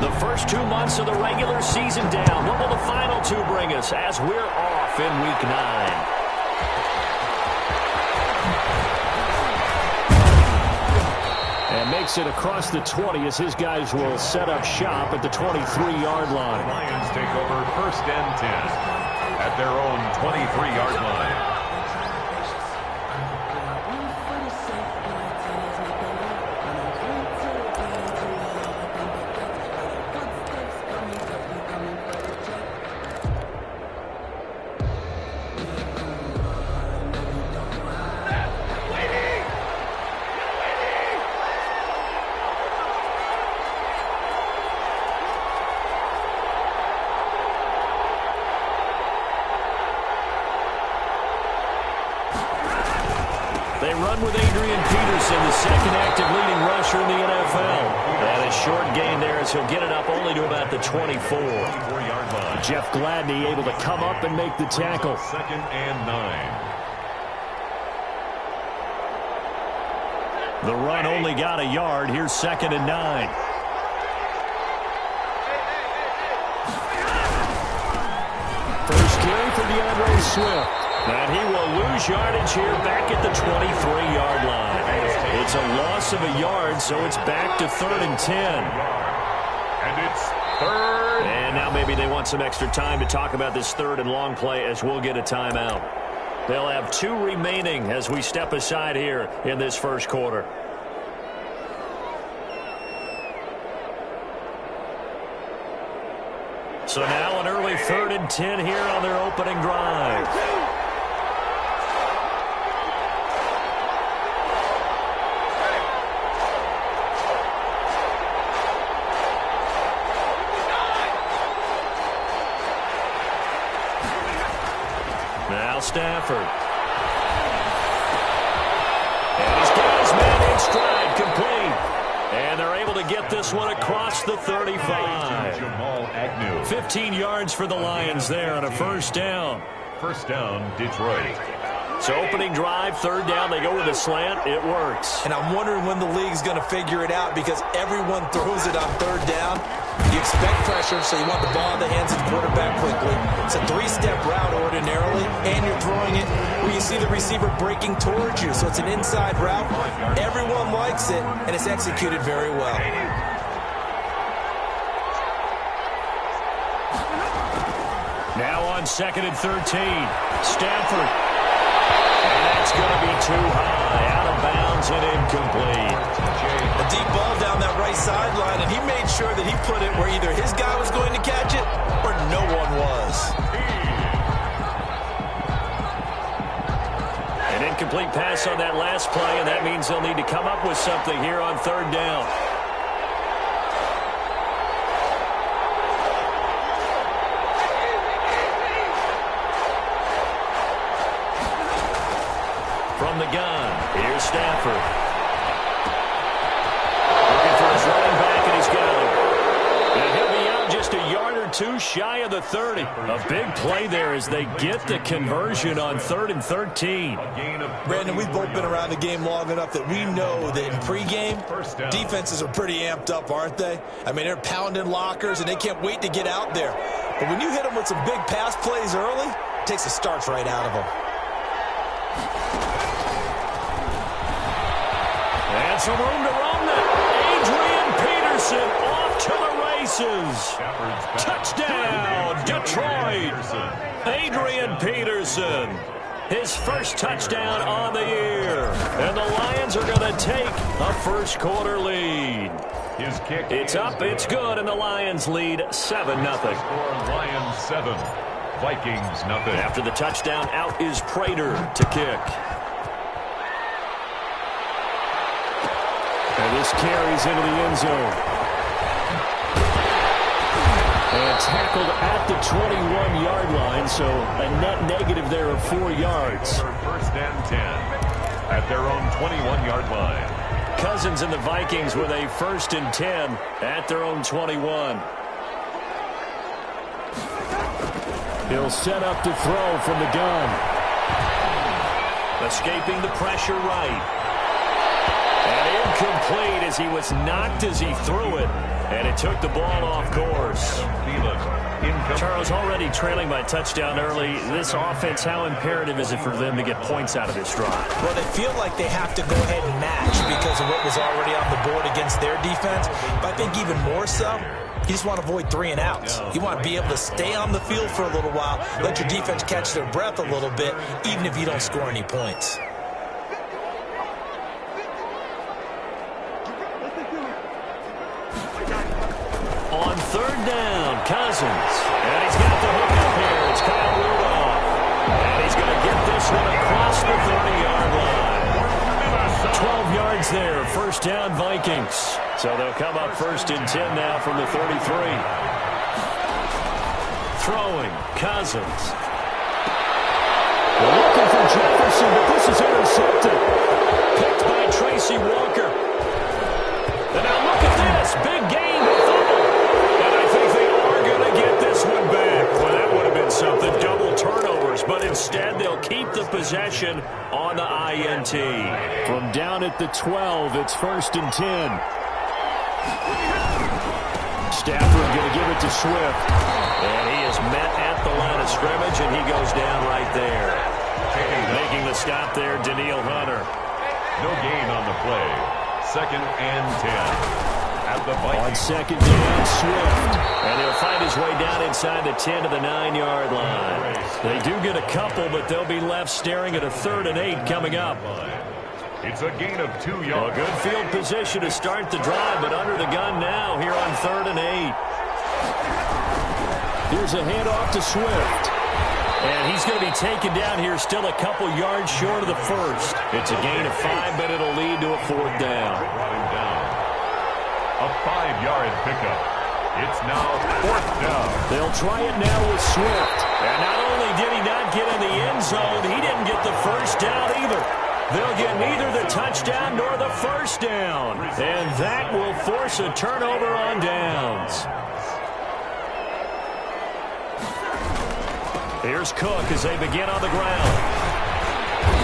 The first 2 months of the regular season down. What will the final 2 bring us as we're off in Week 9? And makes it across the 20 as his guys will set up shop at the 23-yard line. The Lions take over 1st and 10 at their own 23-yard line. They run with Adrian Peterson, the second active leading rusher in the NFL. And a short gain there as he'll get it up only to about the 24. Jeff Gladney able to come up and make the tackle. 2nd and 9. The run only got a yard. Here's 2nd and 9. First carry for DeAndre Swift. And he will lose yardage here back at the 23-yard line. It's a loss of a yard, so it's back to 3rd and 10. And it's 3rd. And now maybe they want some extra time to talk about this 3rd and long play as we'll get a timeout. They'll have 2 remaining as we step aside here in this first quarter. So now an early 3rd and 10 here on their opening drive. Now Stafford. And he's got his man in stride, complete. And they're able to get this one across the 35. 15 yards for the Lions there on a first down. First down, Detroit. So opening drive, 3rd down, they go with a slant. It works. And I'm wondering when the league's going to figure it out because everyone throws it on 3rd down. You expect pressure, so you want the ball in the hands of the quarterback quickly. It's a 3-step route ordinarily, and you're throwing it where you see the receiver breaking towards you. So it's an inside route. Everyone likes it, and it's executed very well. Now on 2nd and 13. Stafford. And that's going to be too high. Out of bounds and incomplete. A deep ball down that right sideline, and he made sure that he put it where either his guy was going to catch it or no one was. An incomplete pass on that last play, and that means they'll need to come up with something here on 3rd down. From the gun, here's Stafford. Looking for his running back, and he's got him. And he'll be out just a yard or 2 shy of the 30. A big play there as they get the conversion on 3rd and 13. Brandon, we've both been around the game long enough that we know that in pregame, defenses are pretty amped up, aren't they? I mean, they're pounding lockers, and they can't wait to get out there. But when you hit them with some big pass plays early, it takes the starch right out of them. And some room to roam that. Adrian Peterson off to the races. Touchdown, Detroit. Adrian Peterson. His first touchdown on the year. And the Lions are going to take a first quarter lead. His kick. It's up, it's good, and the Lions lead 7-0. Lions 7, Vikings nothing. After the touchdown, out is Prater to kick. And this carries into the end zone. And tackled at the 21-yard line, so a net negative there of 4 yards. First and 10 at their own 21-yard line. Cousins and the Vikings with a 1st and 10 at their own 21. He'll set up to throw from the gun. Escaping the pressure right. And incomplete as he was knocked as he threw it. And it took the ball off course. Charles, already trailing by touchdown early. This offense, how imperative is it for them to get points out of this drive? Well, they feel like they have to go ahead and match because of what was already on the board against their defense. But I think even more so, you just want to avoid 3 and outs. You want to be able to stay on the field for a little while, let your defense catch their breath a little bit, even if you don't score any points. On third down, Cousins. And he's got the hook up here. It's Kyle Rudolph. And he's going to get this one across the 30-yard line. 12 yards there. First down, Vikings. So they'll come up first and 10 now from the 33. Throwing, Cousins. They're looking for Jefferson, but this is intercepted. Picked by Tracy Walker. And now look at this. Big gain. And I think they are going to get this one back. Well, that would have been something. Double turnovers. But instead, they'll keep the possession on the INT. From down at the 12, it's first and 10. Stafford going to give it to Swift. And he is met at the line of scrimmage, and he goes down right there. Making the stop there, Daniil Hunter. No gain on the play. Second and 10. At the Vikings. On second down, Swift. And he'll find his way down inside the 10 to the 9-yard line. They do get a couple, but they'll be left staring at a 3rd and 8 coming up. It's a gain of 2 yards. A good field position to start the drive, but under the gun now here on 3rd and 8. Here's a handoff to Swift. And he's going to be taken down here, still a couple yards short of the first. It's a gain of 5, but it'll lead to a 4th down. A 5-yard pickup. It's now 4th down. They'll try it now with Swift. And not only did he not get in the end zone, he didn't get the first down either. They'll get neither the touchdown nor the first down. And that will force a turnover on downs. Here's Cook as they begin on the ground.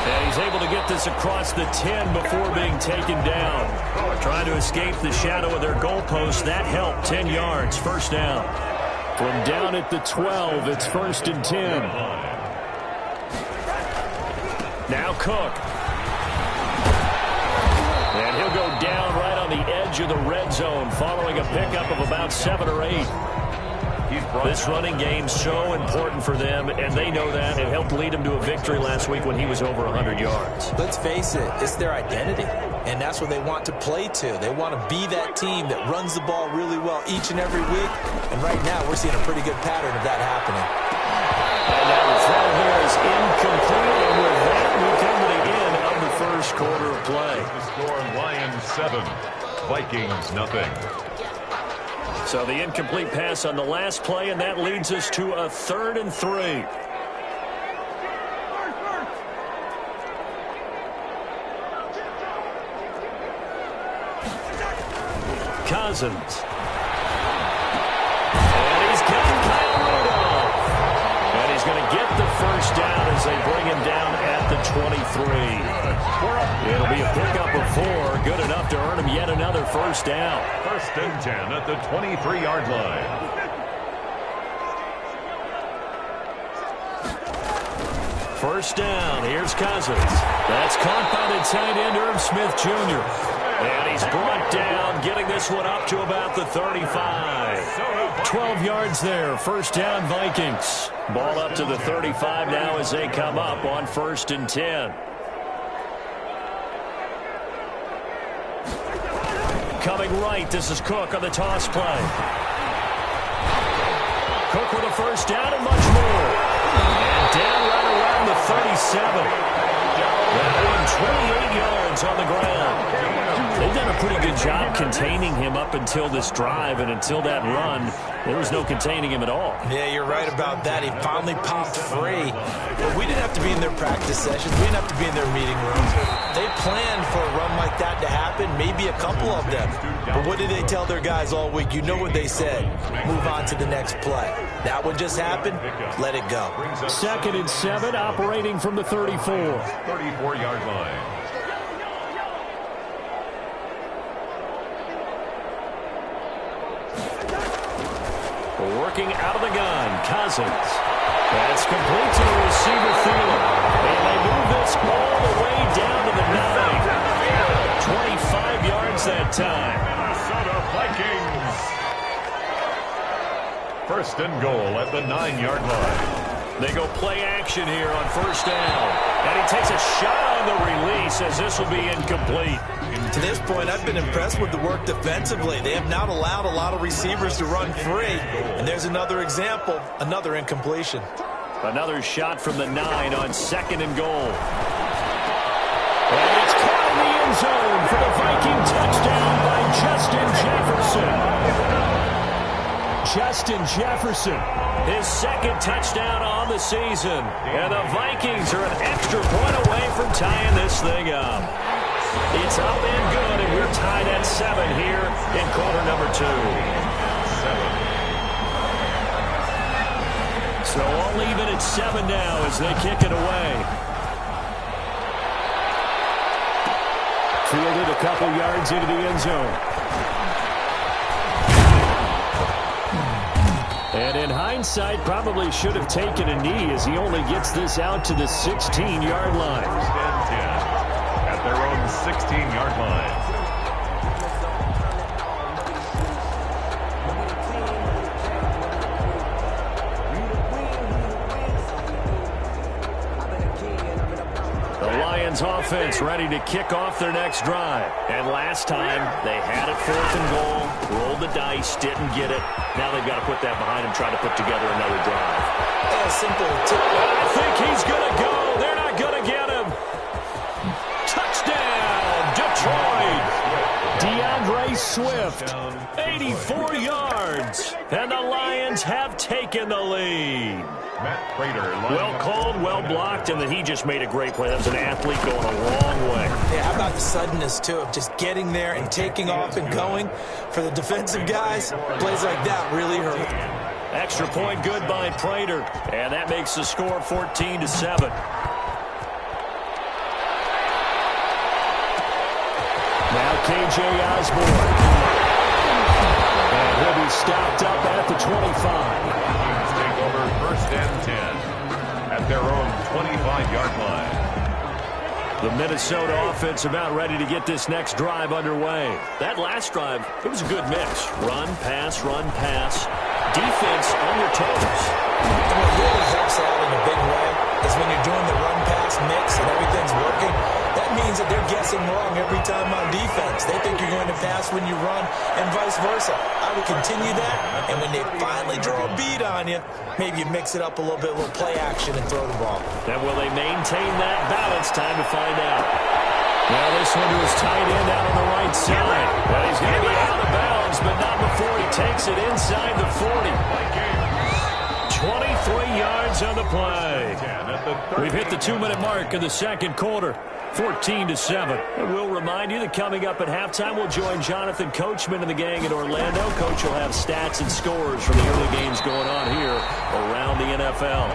And he's able to get this across the 10 before being taken down. Trying to escape the shadow of their goalpost. That helped. 10 yards. First down. From down at the 12, it's first and 10. Now Cook. And he'll go down right on the edge of the red zone following a pickup of about 7 or 8. This running game so important for them, and they know that. It helped lead them to a victory last week when he was over 100 yards. Let's face it, it's their identity, and that's what they want to play to. They want to be that team that runs the ball really well each and every week, and right now we're seeing a pretty good pattern of that happening. And now the throw here is incomplete, and with that we come to the end of the first quarter of play. The score, Lions 7, Vikings nothing. So the incomplete pass on the last play, and that leads us to a 3rd and 3. Cousins. And he's got Kyle Rudolph. And he's going to get the first down as they bring him down at the 23. It'll be a pickup of 4. Good enough to earn him yet another first down. First and 10 at the 23-yard line. First down. Here's Cousins. That's caught by the tight end, Irv Smith Jr. And he's brought down, getting this one up to about the 35. 12 yards there. First down, Vikings. Ball up to the 35 now as they come up on first and 10. Coming right, this is Cook on the toss play. Cook with a first down and much more. And down right around the 37. That one 28 yards on the ground. They've done a pretty good job containing him up until this drive, and until that run, there was no containing him at all. Yeah, you're right about that. He finally popped free. But we didn't have to be in their practice sessions. We didn't have to be in their meeting rooms. They planned for a run like that to happen, maybe a couple of them. But what did they tell their guys all week? You know what they said. Move on to the next play. That one just happened. Let it go. 2nd and 7, operating from the 34. 34-yard line. Working out of the gun, Cousins. That's complete to the receiver, Thielen. And they move this all the way down to the 9. 25 yards that time. Minnesota Vikings. First and goal at the 9-yard line. They go play action here on first down. And he takes a shot on the release as this will be incomplete. To this point, I've been impressed with the work defensively. They have not allowed a lot of receivers to run free. And there's another example, another incompletion. Another shot from the 9 on second and goal. And it's caught in the end zone for the Viking touchdown by Justin Jefferson. Justin Jefferson, his second touchdown on the season. And the Vikings are an extra point away from tying this thing up. It's up and good, and we're tied at 7 here in quarter number 2. 7. So all even at 7 now as they kick it away. Fielded a couple yards into the end zone. And in hindsight, probably should have taken a knee as he only gets this out to the 16-yard line. First and 10 at their own 16-yard line. Offense ready to kick off their next drive. And last time, they had it 4th and goal, rolled the dice, didn't get it. Now they've got to put that behind them, try to put together another drive. Simple tip. I think he's going to go. They're not going to get him. Touchdown, Detroit. DeAndre Swift, 84 yards. And the Lions have taken the lead. Matt Prater. Well called, well blocked, and then he just made a great play. That was an athlete going a long way. Yeah, how about the suddenness, too, of just getting there and taking off and going? For the defensive guys, plays like that really hurt. Extra point good by Prater, and that makes the score 14-7. Now KJ Osborne. And he'll be stopped up at the 25. Take over first and 10 at their own 25-yard line. The Minnesota offense about ready to get this next drive underway. That last drive, it was a good mix. Run, pass, defense on your toes. What really helps out in a big way is when you're doing the run-pass mix and everything's working. That means that they're guessing wrong every time on defense. They think you're going to pass when you run and vice versa. I would continue that, and when they finally draw a beat on you, maybe you mix it up a little bit, a little play action and throw the ball. And will they maintain that balance? Time to find out. Now this one to his tight end out on the right side. Well, he's going to be out of bounds, but not before he takes it inside the 40. 23 yards on the play. We've hit the 2-minute mark in the second quarter. 14-7. And we'll remind you that coming up at halftime, we'll join Jonathan Coachman and the gang in Orlando. Coach will have stats and scores from the early games going on here around the NFL.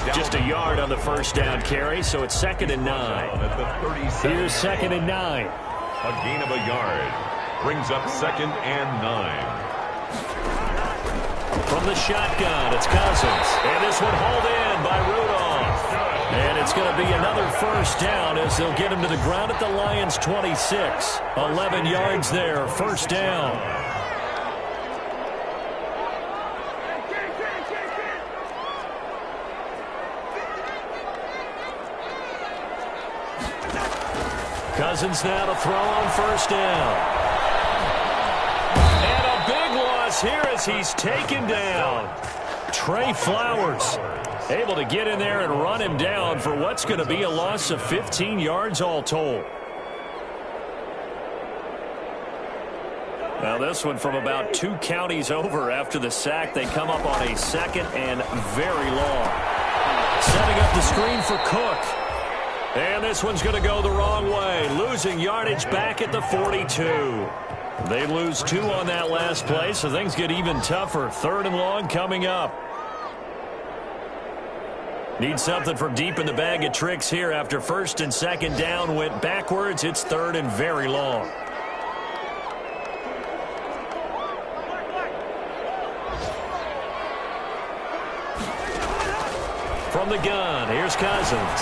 33. Just a yard on the first down carry, so it's 2nd and 9. Here's 2nd and 9. A gain of a yard brings up 2nd and 9. From the shotgun, it's Cousins. And this one hauled in by Rudolph. And it's going to be another first down as they'll get him to the ground at the Lions' 26. 11 yards there, first down. Cousins now to throw on first down. And a big loss here as he's taken down. Trey Flowers able to get in there and run him down for what's going to be a loss of 15 yards all told. Now this one from about 2 counties over after the sack. They come up on a 2nd and very long. Setting up the screen for Cook. And this one's going to go the wrong way. Losing yardage back at the 42. They lose 2 on that last play, so things get even tougher. 3rd and long coming up. Need something from deep in the bag of tricks here after 1st and 2nd down went backwards. It's 3rd and very long. From the gun, here's Cousins.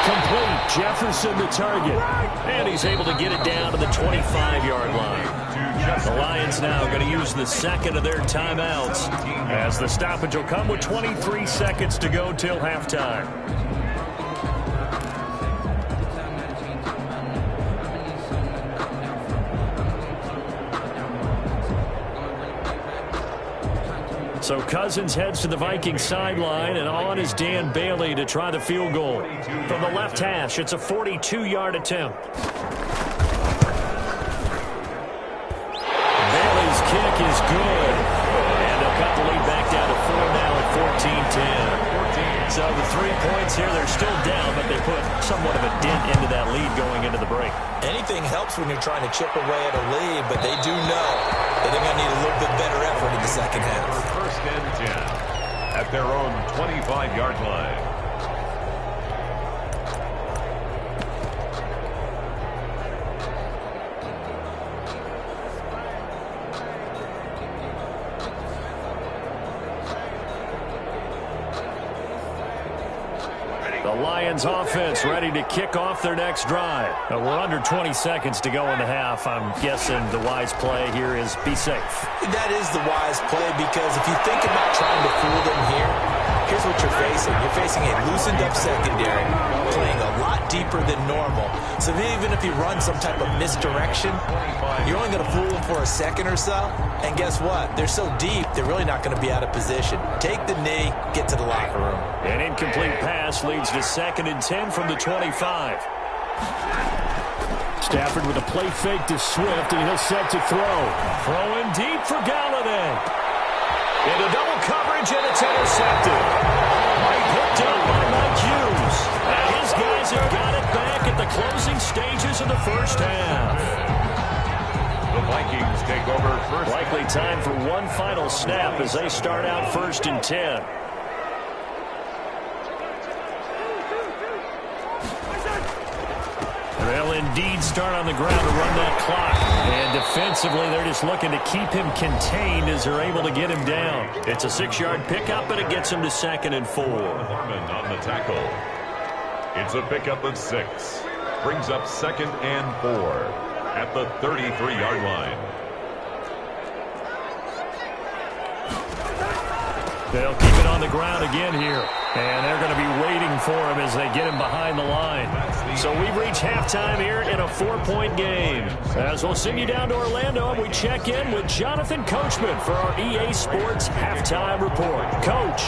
Complete. Jefferson the target. And he's able to get it down to the 25-yard line. The Lions now going to use the second of their timeouts, as the stoppage will come with 23 seconds to go till halftime. So Cousins heads to the Vikings sideline, and on is Dan Bailey to try the field goal. From the left hash, it's a 42-yard attempt. Bailey's kick is good. And they'll cut the lead back down to 4 now at 14-10. So the 3 points here, they're still down, but they put somewhat of a dent into that lead going into the break. Anything helps when you're trying to chip away at a lead, but they do know that they're going to need a little bit better effort in the second half. First and 10 at their own 25-yard line. The Lions offense ready to kick off their next drive. We're under 20 seconds to go in the half. I'm guessing the wise play here is be safe. That is the wise play, because if you think about trying to fool them here, here's what you're facing. You're facing a loosened up secondary, playing a lot deeper than normal. So even if you run some type of misdirection, you're only going to fool them for a second or so. And guess what? They're so deep, they're really not going to be out of position. Take the knee, get to the locker room. An incomplete pass leads to 2nd and 10 from the 25. Stafford with a play fake to Swift, and he'll set to throw. Throwing deep for Galladay. Into double coverage, and it's intercepted. Picked up by Mike Hughes. And his guys have got it back at the closing stages of the first half. The Vikings take over first. Likely time for one final snap as they start out 1st and 10. They'll indeed start on the ground to run that clock. And defensively, they're just looking to keep him contained as they're able to get him down. It's a 6-yard pickup, and it gets him to 2nd and 4. Harmon on the tackle. It's a pickup of 6. Brings up 2nd and 4 at the 33-yard line. They'll keep it on the ground again here. And they're going to be waiting for him as they get him behind the line. So we've reached halftime here in a 4-point game. As we'll send you down to Orlando, and we check in with Jonathan Coachman for our EA Sports Halftime Report. Coach.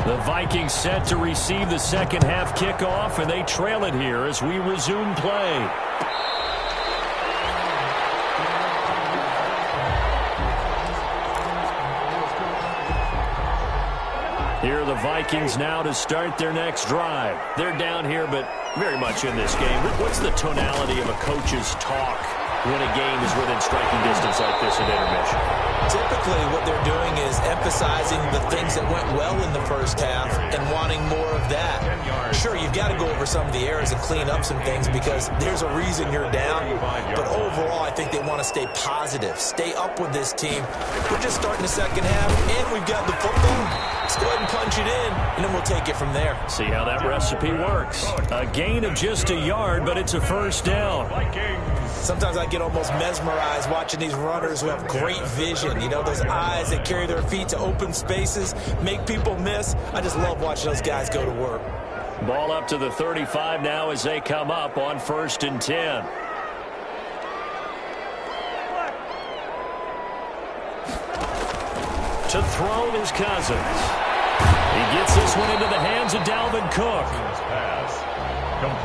The Vikings set to receive the second half kickoff, and they trail it here as we resume play. Here are the Vikings now to start their next drive. They're down here, but very much in this game. What's the tonality of a coach's talk when a game is within striking distance like this at intermission? Typically, what they're doing is emphasizing the things that went well in the first half and wanting more of that. Sure, you've got to go over some of the errors and clean up some things because there's a reason you're down. But overall, I think they want to stay positive, stay up with this team. We're just starting the second half, and we've got the football. Let's go ahead and punch it in, and then we'll take it from there. See how that recipe works. A gain of just a yard, but it's a first down. Sometimes I get almost mesmerized watching these runners who have great vision. You know, those eyes that carry their feet to open spaces, make people miss. I just love watching those guys go to work. Ball up to the 35 now as they come up on 1st and 10. To throw is Cousins. He gets this one into the hands of Dalvin Cook.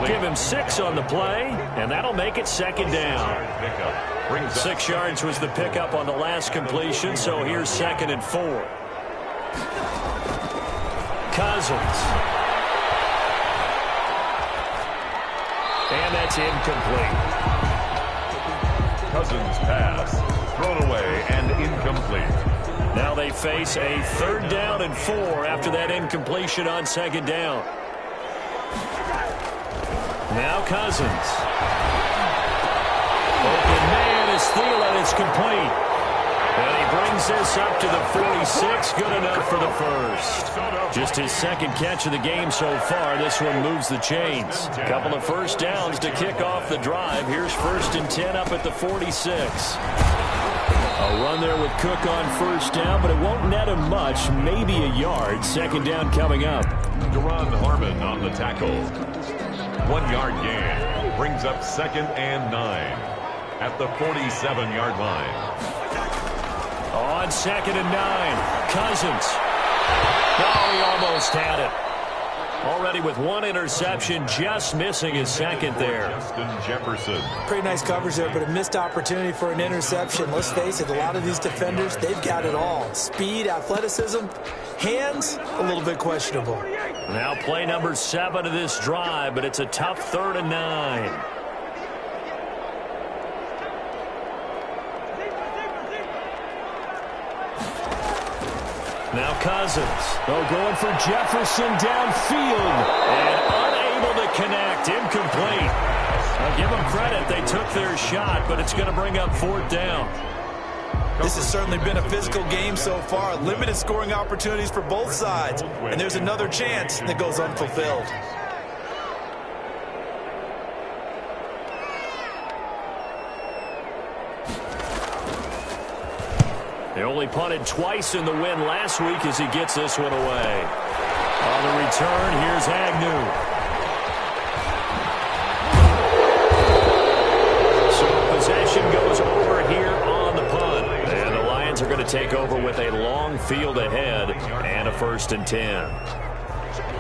Give him 6 on the play, and that'll make it 2nd down. 6 yards was the pickup on the last completion, so here's 2nd and 4. Cousins. And that's incomplete. Cousins' pass thrown away and incomplete. Now they face a 3rd down and 4 after that incompletion on 2nd down. Now Cousins. Open man is Thielen. It's complete. And he brings this up to the 46. Good enough for the first. Just his second catch of the game so far. This one moves the chains. A couple of first downs to kick off the drive. Here's 1st and 10 up at the 46. A run there with Cook on first down, but it won't net him much. Maybe a yard. Second down coming up. Deron Harmon on the tackle. 1-yard gain. Brings up 2nd and 9 at the 47-yard line. On 2nd and 9. Cousins. Oh, he almost had it. Already with 1 interception, just missing his second there. Justin Jefferson. Pretty nice coverage there, but a missed opportunity for an interception. Let's face it, a lot of these defenders, they've got it all. Speed, athleticism, hands, a little bit questionable. Now play number 7 of this drive, but it's a tough 3rd and 9. Now Cousins. Oh, going for Jefferson downfield. And unable to connect. Incomplete. I'll give them credit. They took their shot, but it's going to bring up 4th down. This has certainly been a physical game so far. Limited scoring opportunities for both sides. And there's another chance that goes unfulfilled. They only punted twice in the win last week as he gets this one away. On the return, here's Agnew. So possession goes over here on the punt. And the Lions are going to take over with a long field ahead and a 1st and 10.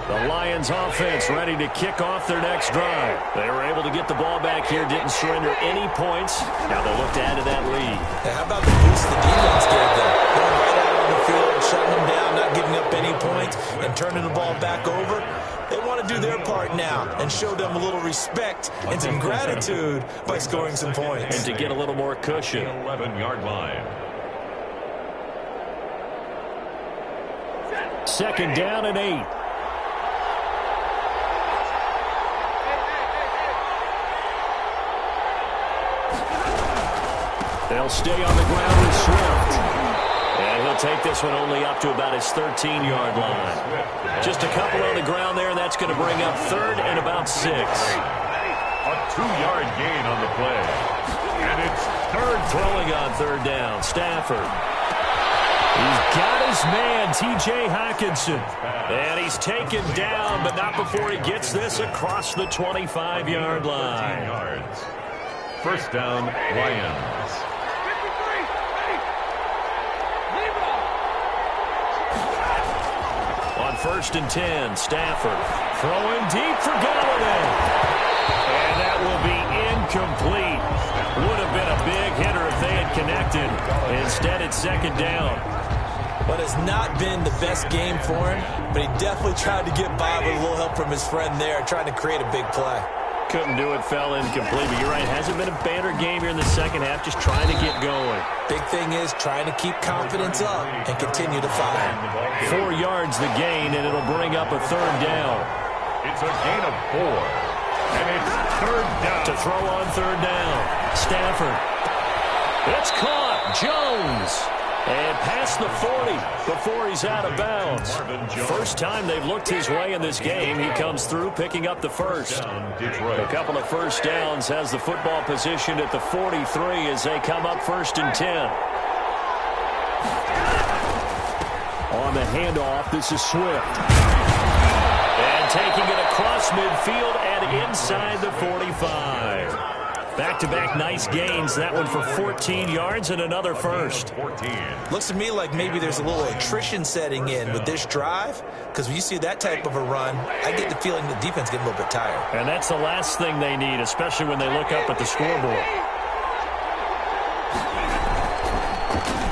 The Lions offense ready to kick off their next drive. They were able to get the ball back here, didn't surrender any points. Now they look to add to that lead. Now, how about the boost the defense gave them? Going right out on the field, shutting them down, not giving up any points, and turning the ball back over. They want to do their part now and show them a little respect and some gratitude by scoring some points. And to get a little more cushion. 11-yard line. 2nd down and 8. They'll stay on the ground with Swift. And he'll take this one only up to about his 13-yard line. Just a couple on the ground there, and that's going to bring up 3rd and about 6. A 2-yard gain on the play. And it's 3rd. Throwing on 3rd down, Stafford. He's got his man, T.J. Hockenson. And he's taken down, but not before he gets this across the 25-yard line. 15 yards. 1st down, Lions. On 1st and 10, Stafford throwing deep for Galladay. And that will be incomplete. Would have been a big hitter if they had connected. Instead, it's 2nd down. But it's not been the best game for him, but he definitely tried to get by with a little help from his friend there, trying to create a big play. Couldn't do it, fell incomplete. But you're right, hasn't been a banner game here in the second half, just trying to get going. Big thing is trying to keep confidence up and continue to fire. 4 yards the gain, and it'll bring up a 3rd down. It's a gain of 4. And it's 3rd down. To throw on 3rd down. Stafford. It's caught. Jones. And past the 40 before he's out of bounds. First time they've looked his way in this game. He comes through picking up the first. A couple of first downs has the football positioned at the 43 as they come up 1st and 10. On the handoff, this is Swift. And taking it across midfield and inside the 45. Back-to-back nice gains. That one for 14 yards and another first. 14. Looks to me like maybe there's a little attrition setting in with this drive, because when you see that type of a run, I get the feeling the defense getting a little bit tired. And that's the last thing they need, especially when they look up at the scoreboard.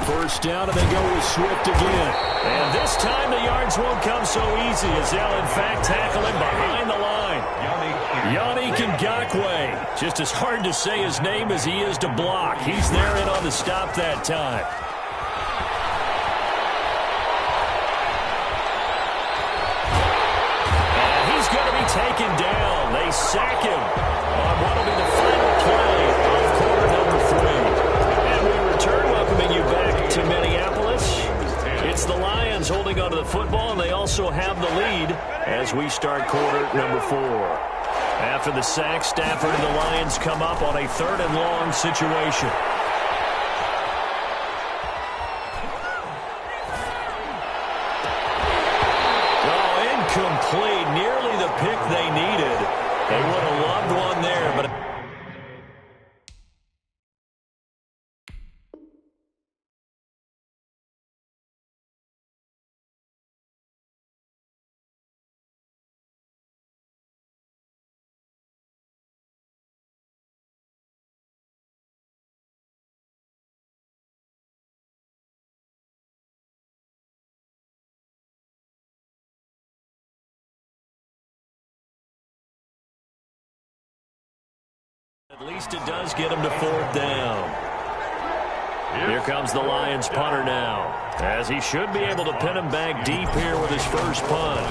First down, and they go with Swift again. And this time the yards won't come so easy as they'll, in fact, tackle him behind the line. Yannick Ngakoue. Just as hard to say his name as he is to block. He's there and on the stop that time. And he's going to be taken down. They sack him on what will be the final play of quarter number 3. also have the lead as we start quarter number 4. After the sack, Stafford and the Lions come up on a 3rd and long situation. Oh, incomplete. Nearly the pick they needed. They would have loved one there, but... At least it does get him to 4th down. Here comes the Lions punter now, as he should be able to pin him back deep here with his first punt.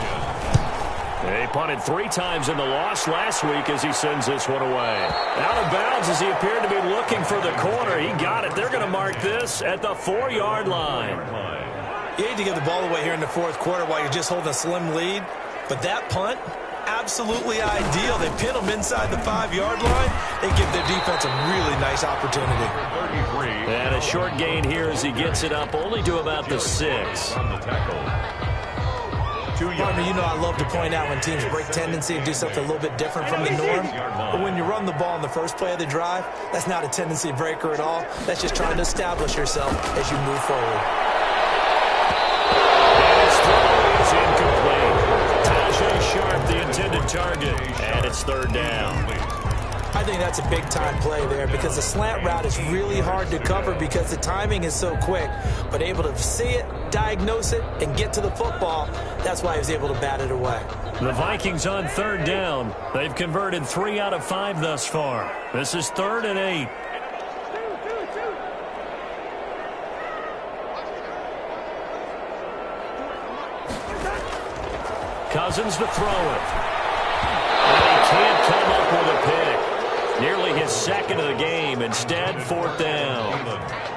He punted 3 times in the loss last week as he sends this one away. Out of bounds as he appeared to be looking for the corner. He got it. They're going to mark this at the 4-yard line. You hate to give the ball away here in the 4th quarter while you're just holding a slim lead, but that punt, absolutely ideal. They pin them inside the 5-yard line. They give their defense a really nice opportunity. And a short gain here as he gets it up only to about the 6. Partner, you know I love to point out when teams break tendency and do something a little bit different from the norm. But when you run the ball in the first play of the drive, that's not a tendency breaker at all. That's just trying to establish yourself as you move forward. His throw is incomplete. Tajay Sharp, the intended target, and it's 3rd down. I think that's a big-time play there because the slant route is really hard to cover because the timing is so quick. But able to see it, diagnose it, and get to the football, that's why he was able to bat it away. The Vikings on 3rd down. They've converted 3 out of 5 thus far. This is 3rd and 8. Cousins to throw it. And he can't come up with a pick. Nearly his 2nd of the game. Instead, 4th down.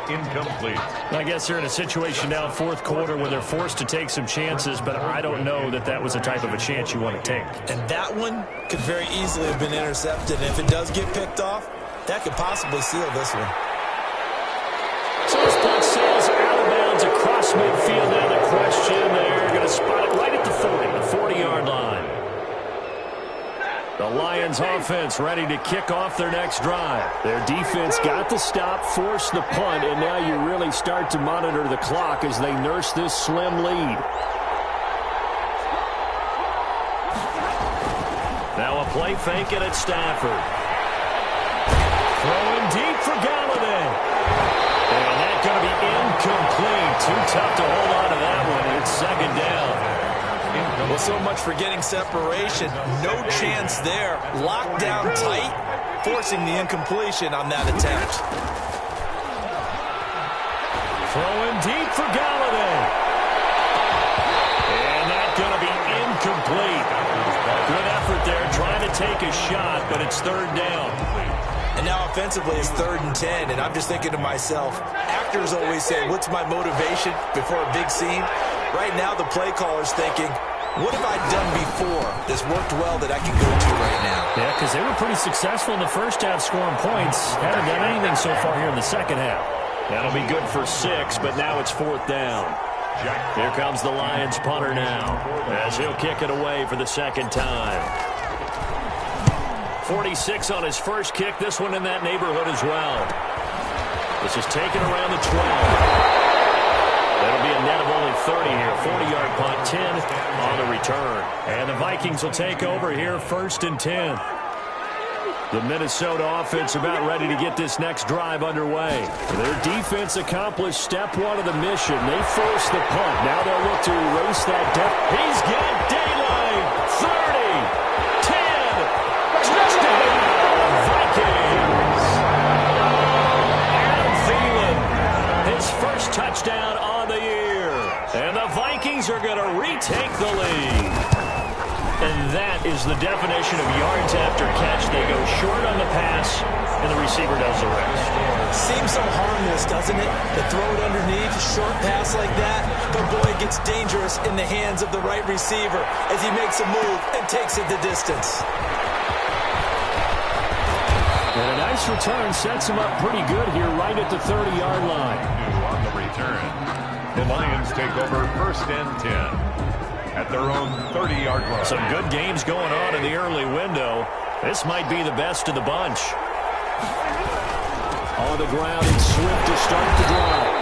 Incomplete. I guess they're in a situation now, 4th quarter, where they're forced to take some chances, but I don't know that that was the type of a chance you want to take. And that one could very easily have been intercepted. And if it does get picked off, that could possibly seal this one. So his punt sails out of bounds across midfield. Now the question, they're going to spot it right at the 40, the 40-yard line. The Lions offense ready to kick off their next drive. Their defense got the stop, forced the punt, and now you really start to monitor the clock as they nurse this slim lead. Now a play fake it at Stafford. Throwing deep for Galladay. And that's going to be incomplete. Too tough to hold on to that one. It's 2nd down. Well, so much for getting separation. No chance there. Locked down tight, forcing the incompletion on that attempt. Throwing deep for Galladay. And that's going to be incomplete. Good effort there, trying to take a shot, but it's 3rd down. And now offensively it's 3rd and 10, and I'm just thinking to myself, actors always say, what's my motivation before a big scene? Right now the play caller's thinking, what have I done before that's worked well that I can go to right now? Yeah, because they were pretty successful in the first half scoring points. Haven't done anything so far here in the 2nd half. That'll be good for 6, but now it's 4th down. Here comes the Lions punter now, as he'll kick it away for the 2nd time. 46 on his first kick, this one in that neighborhood as well. This is taken around the 12. That'll be a net of only 30 here. 40-yard punt, 10 on the return. And the Vikings will take over here, 1st and 10. The Minnesota offense about ready to get this next drive underway. Their defense accomplished step 1 of the mission. They forced the punt. Now they'll look to erase that deficit. He's got daylight. 30, 10, touchdown, Vikings. Adam Thielen, his first touchdown on the year. And the Vikings are going to retake the lead. And that is the definition of yards after catch. They go short on the pass, and the receiver does the rest. seems so harmless, doesn't it? To throw it underneath, a short pass like that. But boy, it gets dangerous in the hands of the right receiver as he makes a move and takes it the distance. And a nice return sets him up pretty good here right at the 30-yard line. On the return, the Lions take over 1st and 10 at their own 30-yard line. Some good games going on in the early window. This might be the best of the bunch. On the ground, it's Swift to start the drive.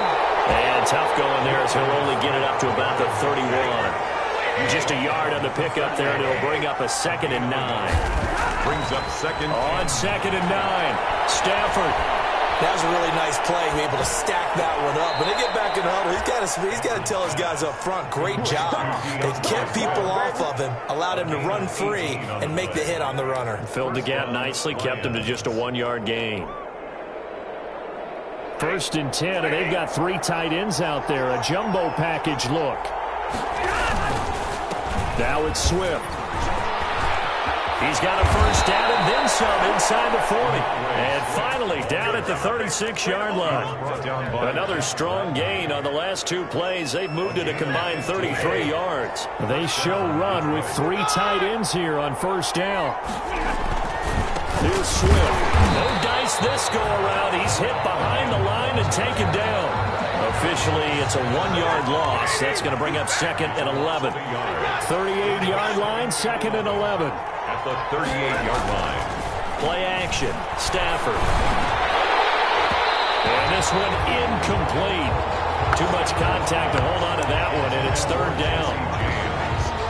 And tough going there as he'll only get it up to about the 31. Just a yard on the pickup there, and it'll bring up a 2nd and 9. Brings up second. On 2nd and 9. Stafford. That was a really nice play, able to stack that one up. When they get back in the huddle, he's got to tell his guys up front, great job. They kept people off of him, allowed him to run free, and make the hit on the runner. Filled the gap nicely, kept him to just a 1-yard gain. 1st and 10, and they've got 3 tight ends out there. A jumbo package look. Now it's Swift. He's got a 1st down and then some inside the 40. And finally down at the 36-yard line. Another strong gain on the last 2 plays. They've moved it a combined 33 yards. They show run with 3 tight ends here on 1st down. Here's Swift. No dice this go around. He's hit behind the line and taken down. Officially, it's a 1-yard loss. That's going to bring up 2nd and 11. 38-yard line, 2nd and 11. At the 38-yard line. Play action. Stafford. And this one incomplete. Too much contact to hold on to that one, and it's 3rd down.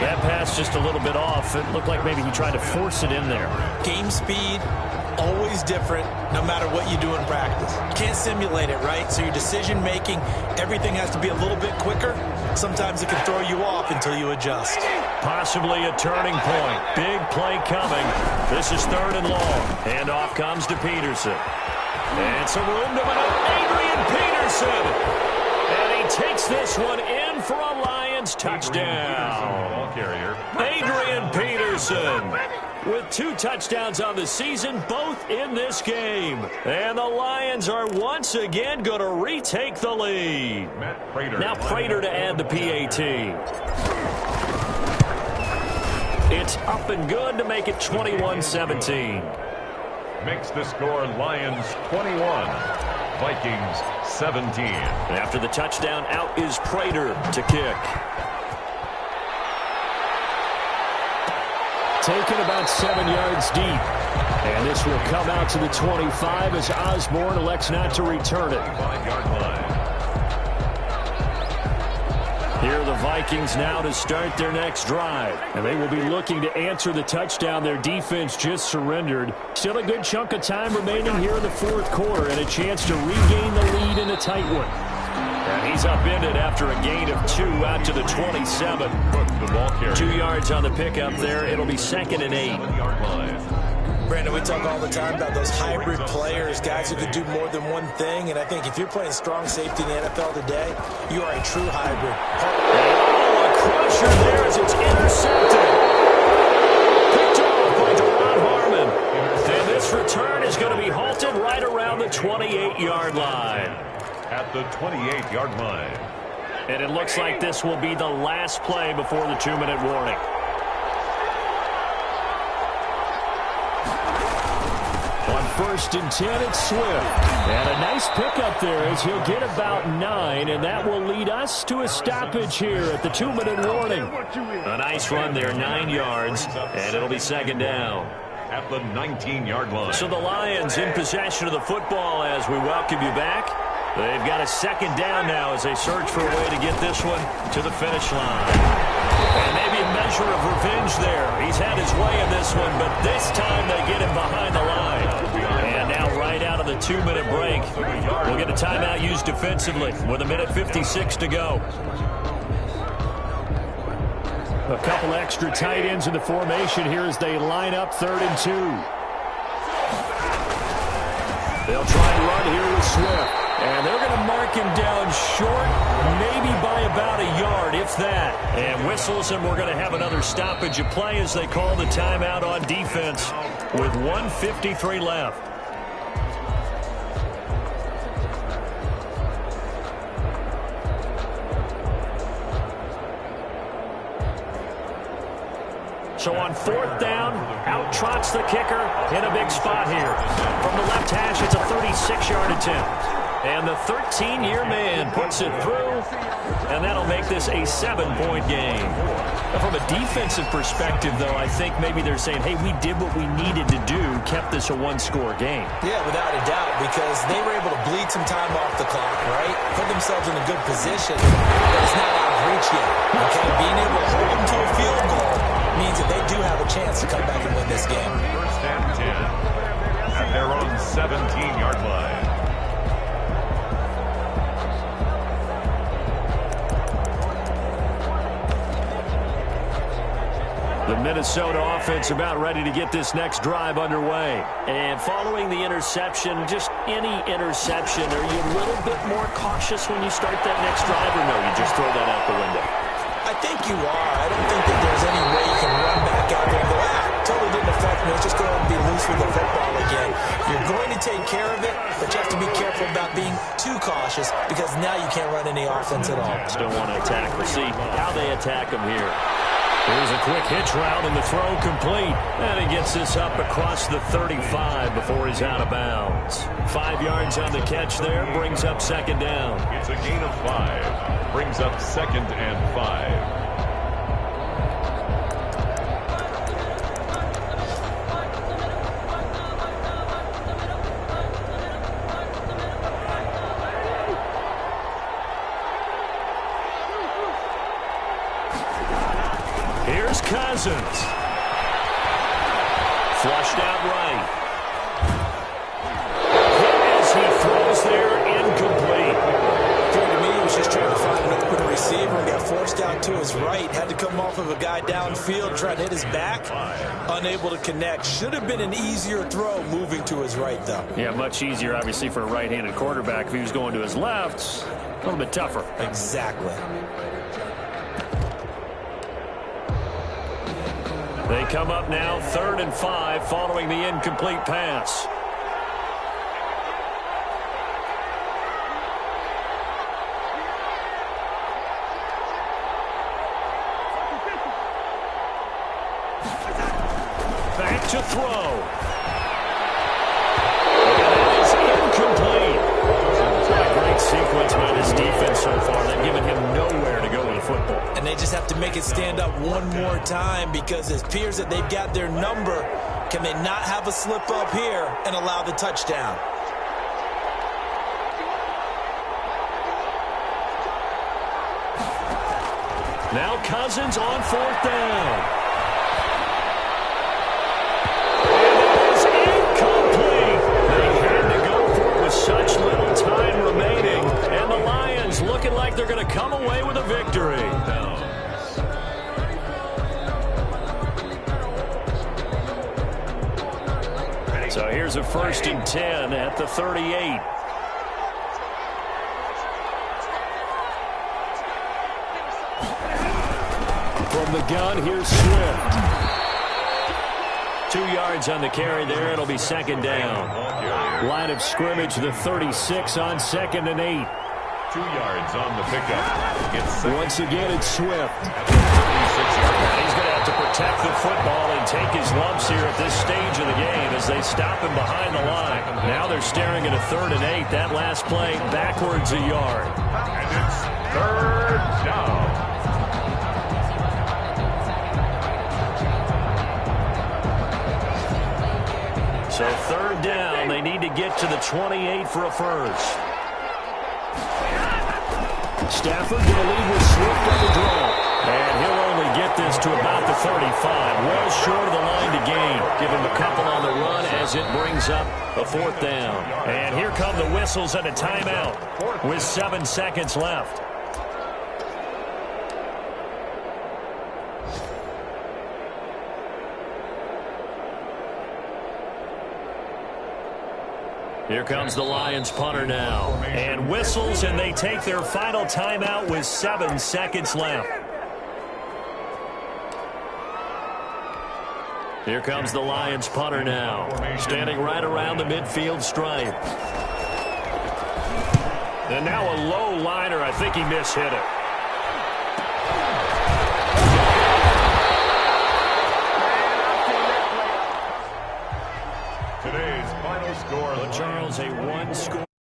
That pass just a little bit off. It looked like maybe he tried to force it in there. Game speed, always different, no matter what you do in practice. Can't simulate it, right? So your decision-making, everything has to be a little bit quicker. Sometimes it can throw you off until you adjust. Possibly a turning point. Big play coming. This is 3rd and long. And off comes to Peterson. And some room to maneuver. Adrian Peterson. And he takes this one in for a Lions touchdown. Adrian Peterson with 2 touchdowns on the season, both in this game. And the Lions are once again going to retake the lead. Now Prater to add the PAT. It's up and good to make it 21-17. Makes the score Lions 21, Vikings 17. After the touchdown, out is Prater to kick. Taken about 7 yards deep. And this will come out to the 25 as Osborne elects not to return it. 5-yard line. Here are the Vikings now to start their next drive. And they will be looking to answer the touchdown their defense just surrendered. Still a good chunk of time remaining here in the 4th quarter and a chance to regain the lead in a tight one. And he's upended after a gain of 2 out to the 27. The ball carrier. 2 yards on the pickup there. It'll be 2nd and 8. Brandon, we talk all the time about those hybrid players, guys who can do more than one thing. And I think if you're playing strong safety in the NFL today, you are a true hybrid. Oh, a crusher there as it's intercepted. Picked off by Deron Harmon. And this return is going to be halted right around the 28-yard line. At the 28-yard line. And it looks like this will be the last play before the 2-minute warning. On 1st and 10, it's Swift. And a nice pickup there as he'll get about 9, and that will lead us to a stoppage here at the 2-minute warning. A nice run there, 9 yards, and it'll be 2nd down. At the 19-yard line. So the Lions in possession of the football as we welcome you back. They've got a 2nd down now as they search for a way to get this one to the finish line. And maybe a measure of revenge there. He's had his way in this one, but this time they get him behind the line. And now right out of the 2-minute break, we'll get a timeout used defensively with 1:56 to go. A couple extra tight ends in the formation here as they line up 3rd and 2. They'll try and run here with Swift. And they're going to mark him down short, maybe by about a yard, if that. And whistles, and we're going to have another stoppage of play as they call the timeout on defense with 1:53 left. So on 4th down, out trots the kicker in a big spot here. From the left hash, it's a 36-yard attempt. And the 13-year man puts it through, and that'll make this a 7-point game. Now, from a defensive perspective, though, I think maybe they're saying, hey, we did what we needed to do, kept this a one-score game. Yeah, without a doubt, because they were able to bleed some time off the clock, right? Put themselves in a good position, but it's not out of reach yet. Okay, being able to hold them to a field goal means that they do have a chance to come back and win this game. 1st and 10 at their own 17-yard line. The Minnesota offense about ready to get this next drive underway. And following the interception, just any interception, are you a little bit more cautious when you start that next drive, or no, you just throw that out the window? I think you are. I don't think that there's any way you can run back out there and go, totally didn't affect me. Let's just go ahead and be loose with the football again. You're going to take care of it, but you have to be careful about being too cautious because now you can't run any offense at all. Still want to attack. We'll see how they attack them here. Here's a quick hitch route, and the throw complete. And he gets this up across the 35 before he's out of bounds. 5 yards on the catch there, brings up 2nd down. It's a gain of 5. Brings up 2nd and 5. Here's Cousins. Flushed out right. As he throws there, incomplete. To me, he was just trying to find an open receiver and got forced out to his right. Had to come off of a guy downfield, trying to hit his back. Unable to connect. Should have been an easier throw moving to his right, though. Yeah, much easier, obviously, for a right-handed quarterback. If he was going to his left, a little bit tougher. Exactly. They come up now 3rd and 5 following the incomplete pass. Back to throw. That is incomplete. A great sequence by this defense so far. They've given him nowhere to go with the football. And they just have to make it stand up one more time because it appears that they've got their number. Can they not have a slip up here and allow the touchdown? Now Cousins on 4th down. Such little time remaining, and the Lions looking like they're going to come away with a victory. So here's a 1st and 10 at the 38. From the gun, here's Swift. 2 yards on the carry there. It'll be 2nd down. Line of scrimmage, the 36 on 2nd and 8. 2 yards on the pickup. Once again, it's Swift. He's going to have to protect the football and take his lumps here at this stage of the game as they stop him behind the line. Now they're staring at a 3rd and 8. That last play backwards a yard. And it's 3rd down. So 3rd down, they need to get to the 28 for a first. Stafford going to lead with Swift on the draw. And he'll only get this to about the 35. Well short of the line to gain. Give him a couple on the run as it brings up a 4th down. And here come the whistles and a timeout with 7 seconds left. Here comes the Lions punter now. And whistles, and they take their final timeout with 7 seconds left. Here comes the Lions punter now. Standing right around the midfield stripe. And now a low liner. I think he mishit it. Today's final score. But Charles, a one-score.